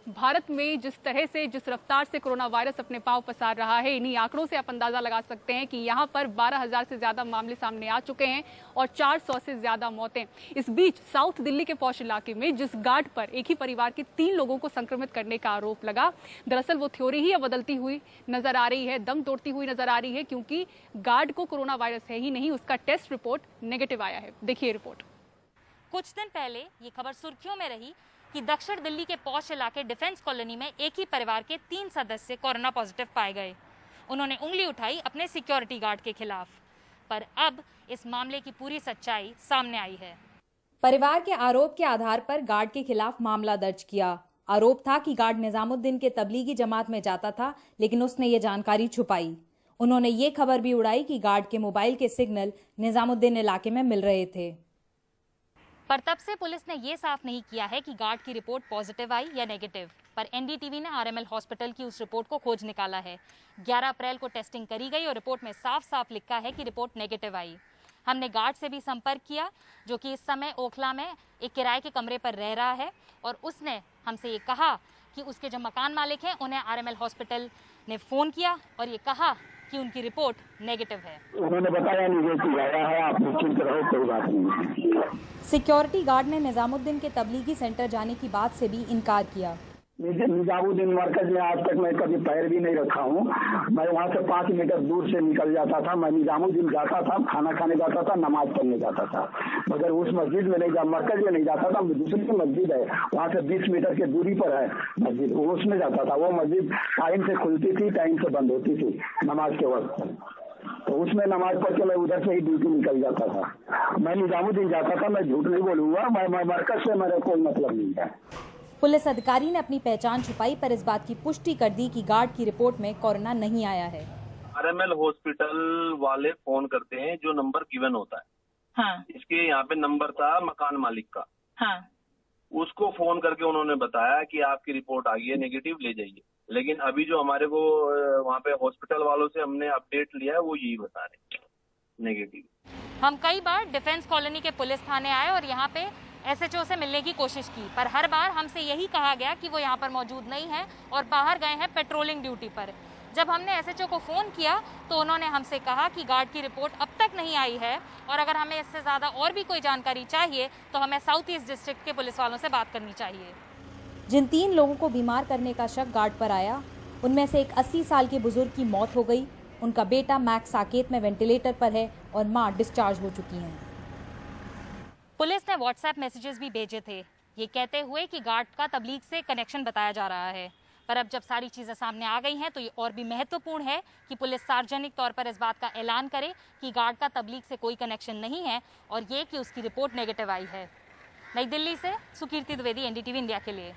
भारत में जिस तरह से जिस रफ्तार से कोरोना वायरस अपने पांव पसार रहा है, इन्हीं आंकड़ों से आप अंदाजा लगा सकते हैं कि यहां पर 12,000 से ज्यादा मामले सामने आ चुके हैं और 400 से ज्यादा मौतें। इस बीच साउथ दिल्ली के पौष इलाके में जिस गार्ड पर एक ही परिवार के 3 लोगों को संक्रमित करने का आरोप लगा, दरअसल वो थ्योरी ही अब बदलती हुई नजर आ रही है, दम तोड़ती हुई नजर आ रही है, क्योंकि गार्ड को कोरोना वायरस है ही नहीं, उसका टेस्ट रिपोर्ट नेगेटिव आया है। देखिए रिपोर्ट। कुछ दिन पहले ये खबर सुर्खियों में रही कि दक्षिण दिल्ली के पौष इलाके डिफेंस कॉलोनी में एक ही परिवार के 3 सदस्य कोरोना पॉजिटिव पाए गए। उन्होंने उंगली उठाई अपने सिक्योरिटी गार्ड के खिलाफ, पर अब इस मामले की पूरी सच्चाई सामने आई है। परिवार के आरोप के आधार पर गार्ड के खिलाफ मामला दर्ज किया। आरोप था कि गार्ड निजामुद्दीन के तबलीगी जमात में जाता था, लेकिन उसने ये जानकारी छुपाई। उन्होंने ये खबर भी उड़ाई कि गार्ड के मोबाइल के सिग्नल निजामुद्दीन इलाके में मिल रहे थे। पर तब से पुलिस ने ये साफ नहीं किया है कि गार्ड की रिपोर्ट पॉजिटिव आई या नेगेटिव। पर एनडीटीवी ने आरएमएल हॉस्पिटल की उस रिपोर्ट को खोज निकाला है। 11 अप्रैल को टेस्टिंग करी गई और रिपोर्ट में साफ साफ लिखा है कि रिपोर्ट नेगेटिव आई। हमने गार्ड से भी संपर्क किया, जो कि इस समय ओखला में एक किराए के कमरे पर रह रहा है, और उसने हमसे ये कहा कि उसके जो मकान मालिक हैं उन्हें आरएमएल हॉस्पिटल ने फ़ोन किया और ये कहा कि उनकी रिपोर्ट नेगेटिव है। उन्होंने बताया निगेटिव आया है, आप निश्चिंत रहो, कोई बात नहीं। सिक्योरिटी गार्ड ने निजामुद्दीन के तबलीगी सेंटर जाने की बात से भी इनकार किया। निजामुद्दीन मरकज में आज तक मैं कभी पैर भी नहीं रखा हूँ। मैं वहाँ से 5 मीटर दूर से निकल जाता था। मैं निजामुद्दीन जाता था, खाना खाने जाता था, नमाज पढ़ने जाता था, मगर उस मस्जिद में नहीं जा, मरकज में नहीं जाता था। दूसरी मस्जिद है वहाँ से 20 मीटर की दूरी पर है मस्जिद, उसमें जाता था। वो मस्जिद टाइम से खुलती थी, टाइम से बंद होती थी नमाज के वक्त, तो उसमें नमाज पढ़ के मैं उधर से ही ड्यूटी निकल जाता था। मैं निजामुद्दीन जाता था, मैं झूठ नहीं बोलूंगा। मैं मरकज से मेरा कोई मतलब नहीं है। पुलिस अधिकारी ने अपनी पहचान छुपाई, पर इस बात की पुष्टि कर दी कि गार्ड की रिपोर्ट में कोरोना नहीं आया है। आरएमएल हॉस्पिटल वाले फोन करते हैं जो नंबर गिवन होता है। हाँ। इसके यहाँ पे नंबर था मकान मालिक का। हाँ। उसको फोन करके उन्होंने बताया कि आपकी रिपोर्ट आ गई है, नेगेटिव, ले जाइए। लेकिन अभी जो हमारे को वहाँ पे हॉस्पिटल वालों से हमने अपडेट लिया है, वो यही बता रहे नेगेटिव। हम कई बार डिफेंस कॉलोनी के पुलिस थाने आए और यहाँ पे एसएचओ से मिलने की कोशिश की, पर हर बार हमसे यही कहा गया कि वो यहाँ पर मौजूद नहीं है और बाहर गए हैं पेट्रोलिंग ड्यूटी पर। जब हमने एसएचओ को फ़ोन किया तो उन्होंने हमसे कहा कि गार्ड की रिपोर्ट अब तक नहीं आई है, और अगर हमें इससे ज़्यादा और भी कोई जानकारी चाहिए तो हमें साउथ ईस्ट डिस्ट्रिक्ट के पुलिस वालों से बात करनी चाहिए। जिन 3 लोगों को बीमार करने का शक गार्ड पर आया, उनमें से एक 80 साल के बुजुर्ग की मौत हो गई। उनका बेटा मैक्स साकेत में वेंटिलेटर पर है और मां डिस्चार्ज हो चुकी हैं। पुलिस ने व्हाट्सएप मैसेजेस भी भेजे थे, ये कहते हुए कि गार्ड का तबलीग से कनेक्शन बताया जा रहा है। पर अब जब सारी चीज़ें सामने आ गई हैं तो ये और भी महत्वपूर्ण है कि पुलिस सार्वजनिक तौर पर इस बात का ऐलान करे कि गार्ड का तबलीग से कोई कनेक्शन नहीं है, और ये कि उसकी रिपोर्ट नेगेटिव आई है। नई दिल्ली से सुकीर्ति द्विवेदी, एनडीटीवी इंडिया के लिए।